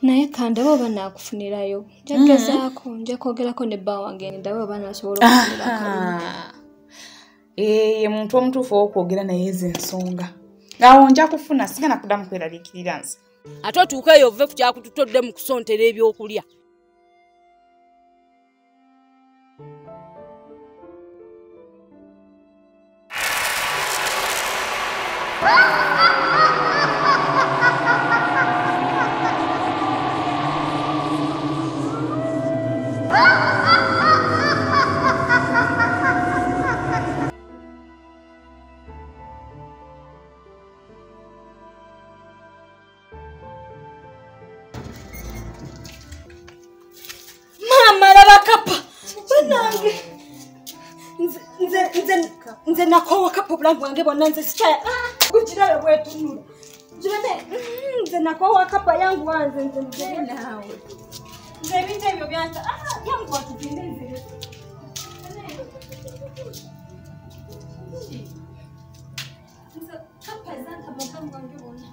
naye kandaba oba nakufunirayo njagezaako nja kwogerako ne bba wange ndaba oba nasobola okufunira ye muntu omutuufu w'okwogera naye ezo ensonga ng'awo nja kufuna sigana kuddamu kweraliikirira nze ate otuuka eyo ove ku kyakututodde mu kusontera ebyokulya nze nakowa kapo blangu wange bonna nze sikyaya kukirayo bwetunula nze nakowa kapa yangu wanze nze nawe nze ebintu ebyo byansa yangu watugende nze kapa zanta mugangu wange bonna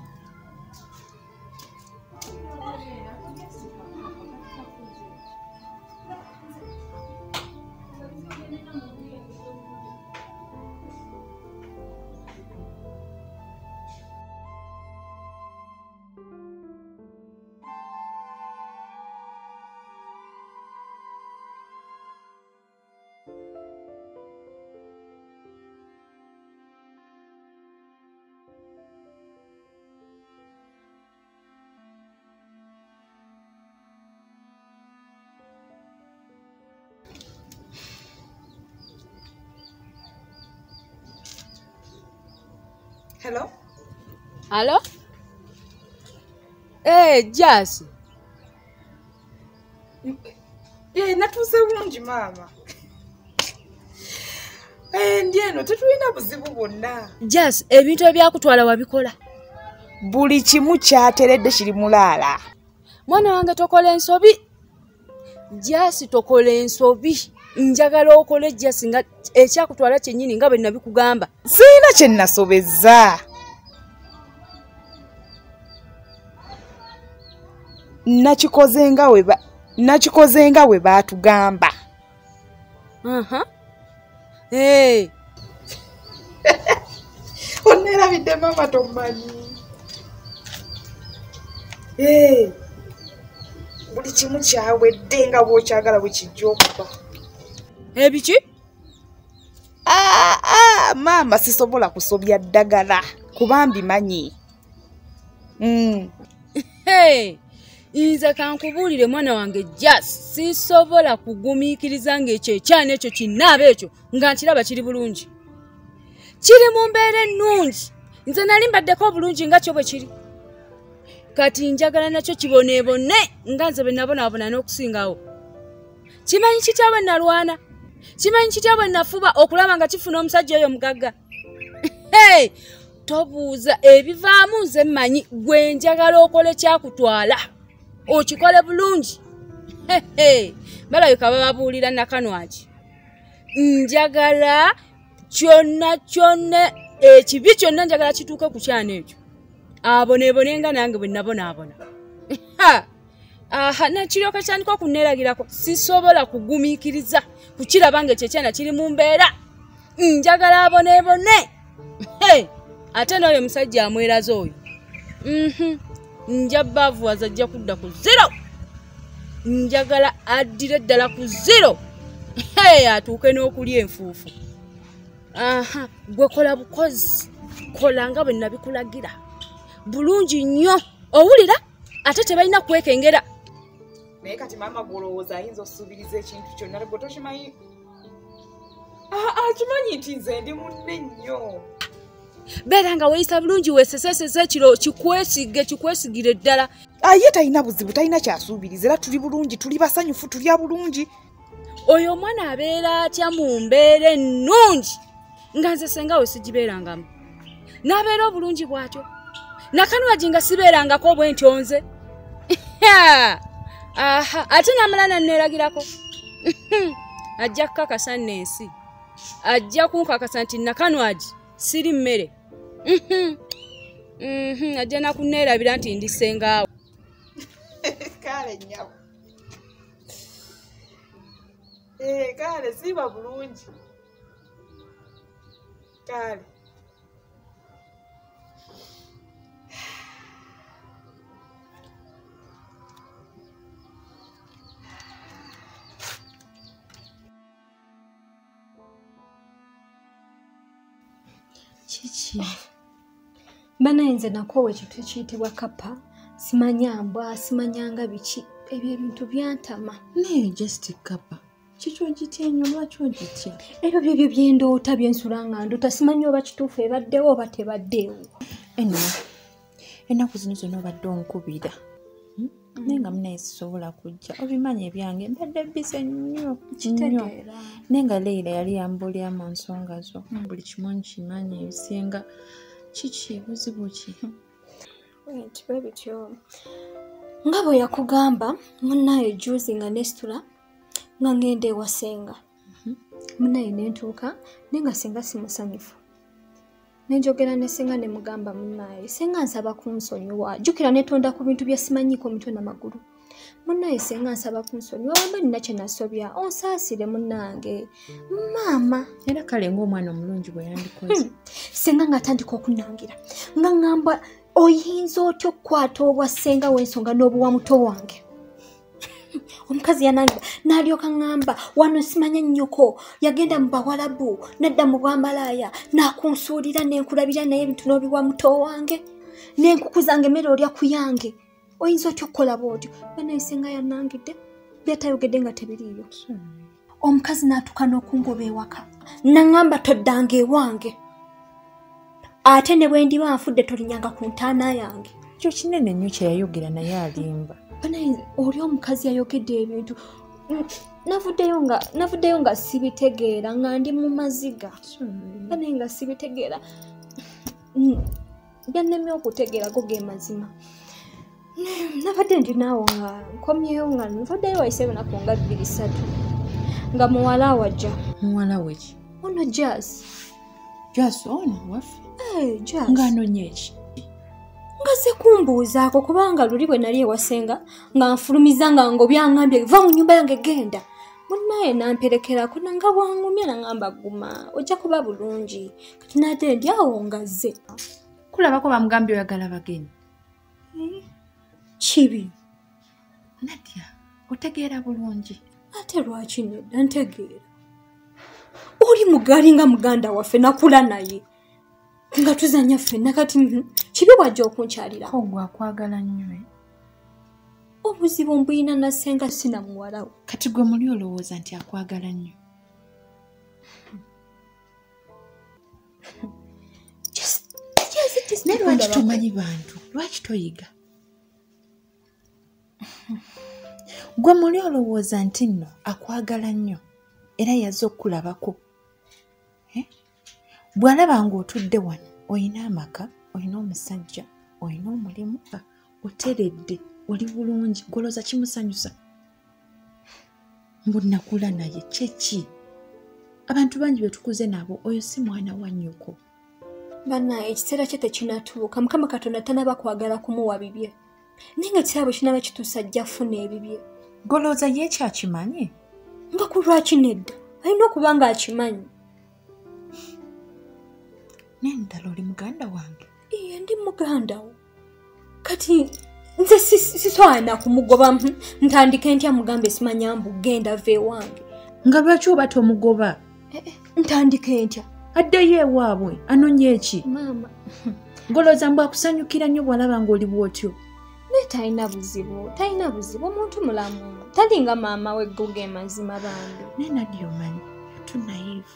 Hello? Hello? Jasi. Natuuse bulungi maama. Ndieno tetulina buzibu bwonna. Jasi, ebintu ebyakutwala wabikola. Buli kimu kyateredde kiri mulaala. Mwana wange tokola ensobi. Jasi tokola ensobi. Njagala okole Jasi nga ekyakutwala kyennyini nga bwe nabikugamba. Sina kye nasobezza. Nakikoze nga we baatugamba. Onnerabidde mama tomanyi. Buli kimu kyawedde nga bw'okyagala bwe kijja okuba. Ebiki? Mama sisobola kusobya ddagala kuba mbimanyi. Nze kankubuulire mwana wange Jasi sisobola kugumiikiriza ng'ekyo ekyana ekyo kinaaba ekyo nga nkiraba kiri bulungi. Kiri mu mbeera ennungi. Nze nali mbaddeko obulungi nga kyo bwe kiri. Kati njagala nakyo kiboneebone nga nze bwe nabonaabona n'okusingawo. Kimanyi kitya bwe nalwana? Kimanyi kitya bwe nafuba okulaba nga kifuna omusajja oyo mugagga? Tobuuza ebivaamu nze mmanyi gwe njagala okole kyakutwala. Okikole bulungi. Balabika bababuulira nakanwaki. Njagala kyonna ekibi kyonna njagala kituuke ku kyana ekyo. Aboneebonenga nange bwe nabonaabona. Nakiryoka kyandika okunneeragirako sisobola kugumiikiriza kukiraba nga ekyo ekyana kiri mu mbeera. Njagala aboneebone. Ate n'oyo musajja amweraze oyo. Njabaavu azajja kudda ku 0. Njagala addire ddala ku 0. Atuuke n'okulya enfuufu. Gwe kola bukozi. Kola nga bwe nabikulagira. Bulungi nnyo. Owulira? Ate tebalina kwekengera. Naye kati maama gw'olowooza ayinza osuubiriza ekintu kyonna gwe tokimanyi. Kimanyi nti nze ndi munne nnyo. Beera nga weeyisa bulungi weeseseseza ekiro kikwesigire ddala. Ye talina buzibu, talina kyasuubiriza era tuli bulungi, tuli basanyufu, tulya bulungi. Oyo omwana abeera atya mu mbeera ennungi nga nze senga we sigibeerangamu. N'abeera obulungi bw'atyo. Nakanwagi nga sibeerangako bwe ntyo nze. Ate namala nanneeragirako. Ajja kukakasa n'ensi. Ajja kunkakasa nti nakanwagi siri mmere. Ajja nakunneerabira nti ndi sengaawo. nnyabo. Kale siba bulungi. Kale. Kiki? Banayenze nakoowa ekintu ekiyitibwa kapa. Simanya mbwa, simanyanga biki. Ebyo ebintu byantama. Naye just kapa. Kiki ogitya ennyo lwaki ogitya? Ebyo byebyo byendoota byensula nga ndoota simanyi oba kituufu ebaddewo oba tebaddeewo. Ennaku zino zonna obadde onkubira. Naye nga munaye sisobola kujja. Obimanyi ebyange mbadde bbise nnyo. Kitegeera. Naye nga Leila yali yambulya mu nsonga zo. Buli kimu nkimanyi ebisinga. Kiki buzibu ki? Kibe bityo. Nga bwe yakugamba munnaye juzi nga nesitula nga ngenda ewa Senga. Munnaye nentuuka naye nga Senga simusanyufu. Nenjogera ne Senga ne mugamba munnaye Senga nsaba kunsonyiwa. Jjukira netonda ku bintu bye simanyiiko mitwe n'amagulu. Munnaye Senga nsaba kunsonyiwa wamba nina kye nasobya onsaasire munnange. Maama Era kale ng'omwana omulungi bwe yandikoze. Senga ng'atandika okunnangira nga ngamba oyinza otya okukwata obwa Senga w'ensonga n'obuwa muto wange. Omukazi yanangira n'alyoka ngamba wano simanya nnyoko yagenda mu Bawarabu nadda mu Bwamalaaya n'akunsuulira n'enkulabira naye ebintu n'obiwa muto wange n'enkuku zange emmere olya ku yange. Oyinza otya okukola bw'otyo? Banaye Senga yanangidde byatayogedde nga tebiriiyo. Omukazi n'atuuka n'okungoba ewaka n'angamba toddanga ewange. Ate ne bwe ndiba nfudde tolinyanga ku ntaana yange. Ekyo kinene nnyo kye yayogera naye alimba. Banaye oli omukazi yayogedde ebintu navuddeyo nga sibitegeera nga ndi mu maziga. Banaye nga sibitegeera byannemye okutegeera go ge mazima. Navadde ndi naawo nga nkomyeyo nga nvuddeyo wayise enaku nga 2-3 nga muwala awajja. Muwala weki? Ono Jazz. Jazz ono waffe? Jazz. Ng'anoonya eki? Nga ze kumbuuzaako kubanga luli bwe nali ewa Senga nga nfulumiza nga ng'obyangambye va mu nnyumba yange genda. Munnaye namperekerako nanga bwangumya nangamba guma ojja kuba bulungi. Kati nate ndi awo nga zze. Kulabako bamugambye oyagala bagenyi. Kibi. Nadia, otegeera bulungi. Ate lwaki nedda ntegeera. Oli mugali nga muganda waffe nakula naye. Nga tuzanya ffenna kati kibi wajja okunkyalirako. Gwe akwagala nnyo. Obuzibu mbuyina na Senga sina muwalawo. Kati gwe muli olowooza nti akwagala nnyo. Naye lwaki tomanyi bantu? Lwaki toyiga? Gwe muli olowooza nti nno akwagala nnyo era yazze okukulabako. Bw'alaba ng'otudde wano olina amaka, olina omusajja, olina omulimu, oteredde, oli bulungi, golooza kimusanyusa. Mbu nakula naye kyeki? Abantu bangi be tukuze nabo oyo si mwana wa nnyoko. Banaye ekiseera kye tekinatuuka Mukama Katonda tanaba kwagala kumuwa bibye. Naye nga ekiseera bwe kinaba kituusa ajja afuna ebibye. Golooza ye ekyakimanyi? Nga ku lwaki nedda alina okuba nga akimanyi. N'endala oli muganda wange? Iye ndi muganda wo. Kati nze siswana kumugoba ntandike ntya mugambe simanya mbu genda ve wange. Nga lwaki oba tomugoba? Ntandike ntya? Addeyo ewaabwe anonye eki? Maama. Golooza mbu akusanyukira nnyo bw'alaba ng'oli bw'otyo. Naye talina buzibu omuntu mulamu. Talinga maama we go ge mazima bambi. Naye Nadia omanyi tunaive.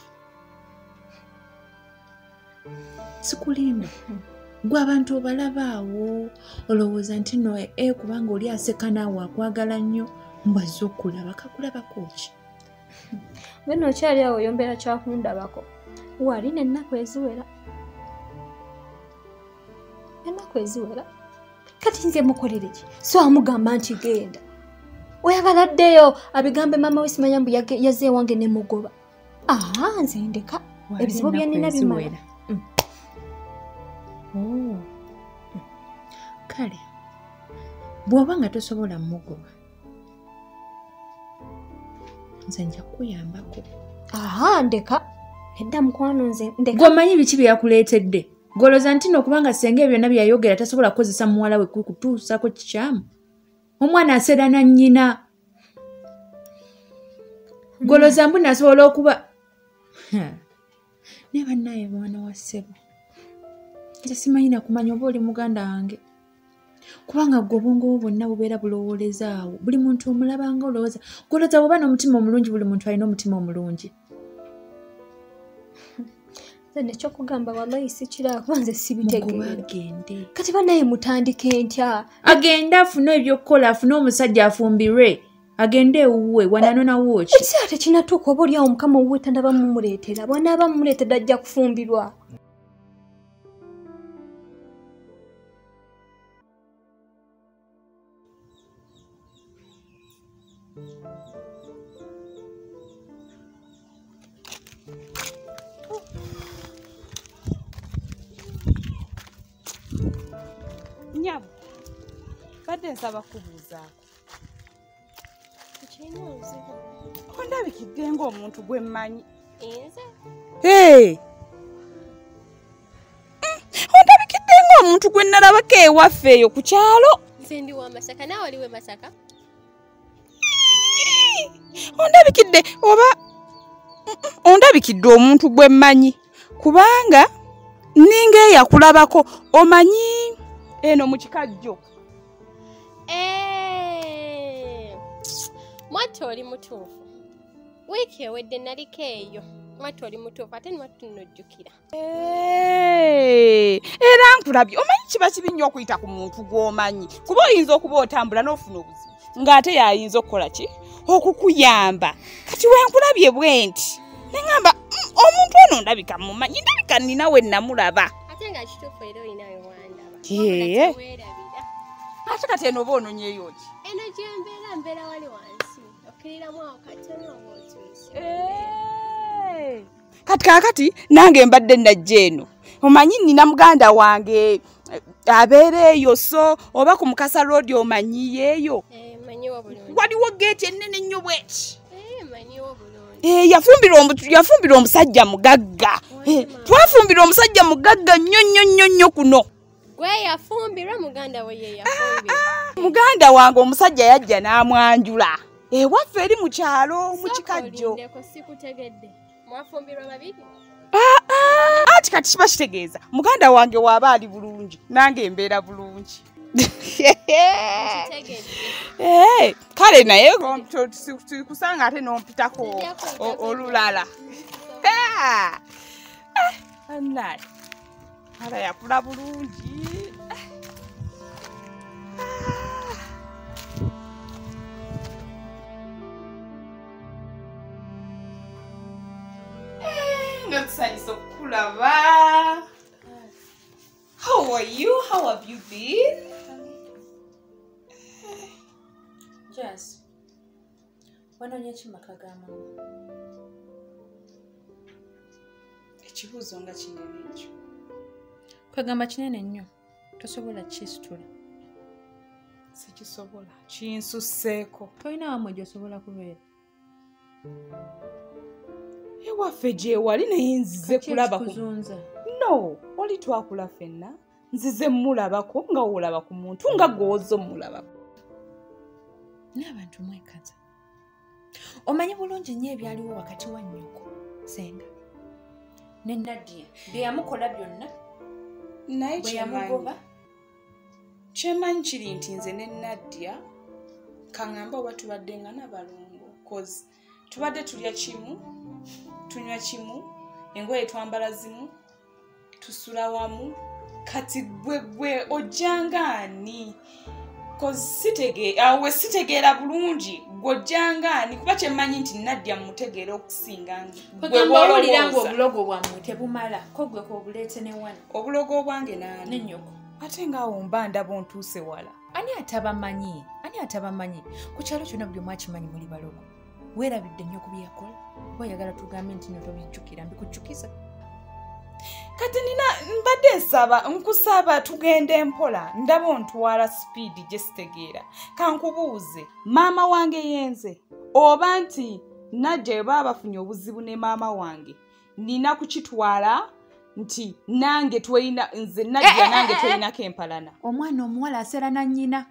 Sikulimba. Gwe abantu obalaba awo olowooza nti no kubanga oli aseka naawe akwagala nnyo mbazze okulaba kakulabako ki? Bino okyali awo yombeera kyakundabako. Wali n'ennaku eziwera. Kati nze mukolere ki? So amugamba nti genda. Oyagala ddeyo abigambe maama we simanya mbu yazze ewange ne mugoba. Nze ndeka. Ebizibu bye nnina bimala. Kale bw'oba nga tosobola mugoba nze nja kukuyambako. Aha, ndeka. Edda mukwano nze ndeka. Gwomanyi biki bye yakuleetedde? Goloza nti okubanga senga ebyo byonna byayogera tasobola kukozesa muwala we kutuusako kikyamu. Omwana aserana nnyina. Goloza mbu nasobola okuba. Ne bannaye mwana wa ssebo. Nze simanyi na kumanya oba oli muganda wange. Kubanga gwe obwongo bwo bwonna bubeera bulowoolezaawo. Buli muntu omulabanga olowooza. Goloza bw'oba n'omutima omulungi, buli muntu alina omutima omulungi. Nekyokugamba wallahi sikiraba kuba nze sibitegeera. Agende. Kati bannaye mutandike ntya? Agende afune ebyokukola, afune omusajja afumbirwe. Agende ewuwe wananonawo ki? Ekiseera tekinatuuka oba oliawo mukama owuwe tandaba mumuleetera. Bw'anaaba mumuleetera ajja kufumbirwa. Nyabo, badde nsaba kubuuzaako. Ondabikidde ng'omuntu gwe mmanyi. Ondabikidde ng'omuntu gwe nalabako ewaffe eyo ku kyalo. Nze ndi wa Masaka, naawe waliwe Masaka? Ondabikidde omuntu gwe mmanyi kubanga ninga eyakulabako omanyi eno mu kikajjo. Mwattu oli mutuufu. Wiiki ewedde naliko eyo. Mwattu oli mutuufu ate nwattu nnojjukira. Era nkulabye omanyi kiba kibi nnyo okuyita ku muntu gw'omanyi kuba oyinza okuba otambula n'ofuna obuzibu ng'ate yayinza okukola ki okukuyamba. Kati wenkulabye bwe nti neŋŋamba omuntu ono ndabika mumanyi, ndabika nina we namulaba. Ate nga kituufu era olinawe wandaba. Weerabira. Ate kati eno oba ononyeeyo ki? Eno gye mbeera wali wansi. Okkiriramu awo katono oba otuuse. Kati kaakati nange mbadde najja eno. Omanyi nina muganda wange abeera eyo so oba ku Mukasa Road omanyiyeeyo. Manyiwo bulungi. Waliwo geeti ennene nnyo bw'eti. Manyiwo bulungi. Yafumbira omusajja mugagga. Twafumbira omusajja mugagga nnyo kuno. Gwe yafumbirwa muganda we ye yafumbirwa. Muganda wange omusajja yajja n'amwanjula. Ewaffe eri mu kyalo mu kikajjo. Ndeko sikutegedde. Mwafumbirwa babiri? Ati kati kiba kitegeeza muganda wange waaba ali bulungi nange mbeera bulungi. Kale naye kusanga ate n'ompitako olulala. Annaye ala yakula bulungi. Ngatusanyisa okukulaba. How are you? How have you been? Jazz. Wanoonya ki maka ga mama? Ekibuuzo nga kinene ekyo. Kwegamba kinene nnyo. Tosobola kisitula. Sikisobola. Kinsusseeko. Tolina wamwe gy'osobola kubeera. Ewaffe gye wali naye nzize kulaba kuzunza. No, oli twakula ffenna. Nzize mulabako nga olaba ku muntu nga gwozo mulabako. N'abantu mwekaza. Omanyi bulungi nnyo ebyaliwo wakati wa nnyoko senga ne Nadia bye yamukola byonna naye kyemanyi kiri nti nze ne Nadia kaŋŋamba oba tubadde nga n'abalongo cause tubadde tulya kimu tunywa kimu engoye twambala zimu tusula wamu kati gwe ojjangaani we sitegeera bulungi gw'ojjangaani kuba kyemanyi nti Nadia mutegeera okusinga gwewolowooza obulogo bwammwe tebumala ko gwe kobuleete ne wano obulogo obwange naani n'ennyoko ate ngaawo mba ndaba ontuuse wala ani atabamanyi ku kyalo kyonna buli omu akimanyi muli balogo weerabidde nnyo ku byeyakola oba oyagala tugambe nti no tobijjukira mbikujjukiza kati mbadde nkusaba tugende mpola ndaba ontwala sipiidi gye sitegeera kankubuuze maama wange yenze oba nti Naddya baba bafunye obuzibu ne maama wange nina kukitwala nti nange tweyina nze Naddya nange tweyinako empalana. Omwana omuwala aseera na nnyina.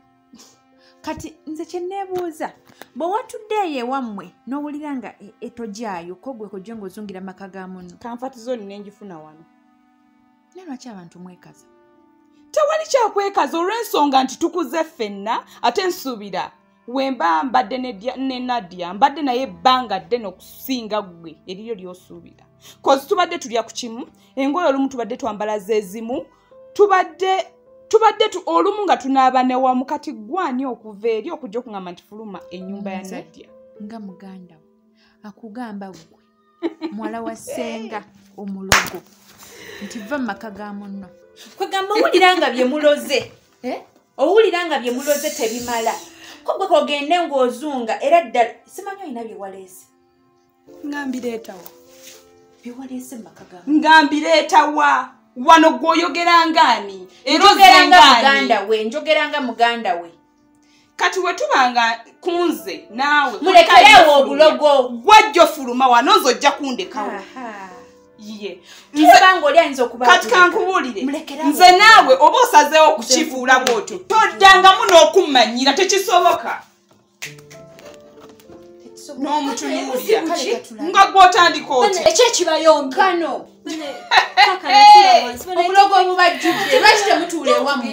Kati nze kye neebuuza bwe watudde eyo ewammwe n'owulira nga etojaayo ko gwe kojja ng'ozungira maka ga munno. Kanfatizo nina njifuna wano. Ne lwaki abantu mwekaza? Tewali kyakwekaza olw'ensonga nti tukuze ffenna ate nsuubira wemba mbadde ne Naddya mbadde naye ebbanga ddene okusinga ggwe eriyo ly'osuubira. Kozi tubadde tulya ku kimu, engoye olumu tubadde twambala zeezimu, tubadde olumu nga tunaaba ne wamu kati gwani okuva eri okujja okungamba nti fuluma ennyumba ya Naddya. Nga muganda we akugamba ggwe muwala wa ssenga omulogo nti va mu maka ga munno. Kwegamba owulira nga bye muloze. Owulira nga bye muloze tebimala. Ko gwe kogende ng'ozunga era ddala simanyi olina bye waleese. Ngambireetawa. Bye waleese mu maka ga munno. Ngambireetawa. Wano gw'oyogeranga ani? Njogeranga muganda we. Kati we tubanga kunze naawe. Mulekerewo obulogo. Gwajjo fuluma wano nzojja kundekawo. Ye. Nzebanga oli ayinza okuba. Kati kankubulire. Nze naawe oba osazeewo okukifuula bw'otyo. Toddangamu n'okummanyira tekisoboka. N'omutunuulira. Nga gw'otandika otyo. Ekyekibayomba. Kano. Obulogo obubajjudde lwaki temutuula ewammwe?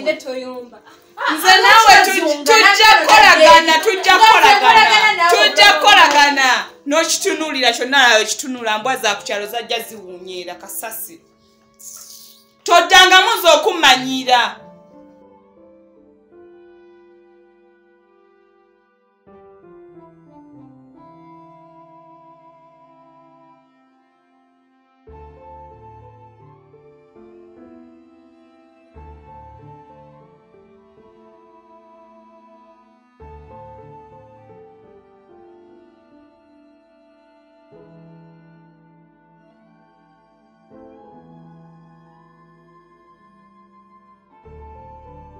Nze naawe tujja kukolagana n'okitunuulira kyonna nawe kitunula mbwa za ku kyalo zajja ziwuunyeera kasasi. Toddangamu nze okummanyira.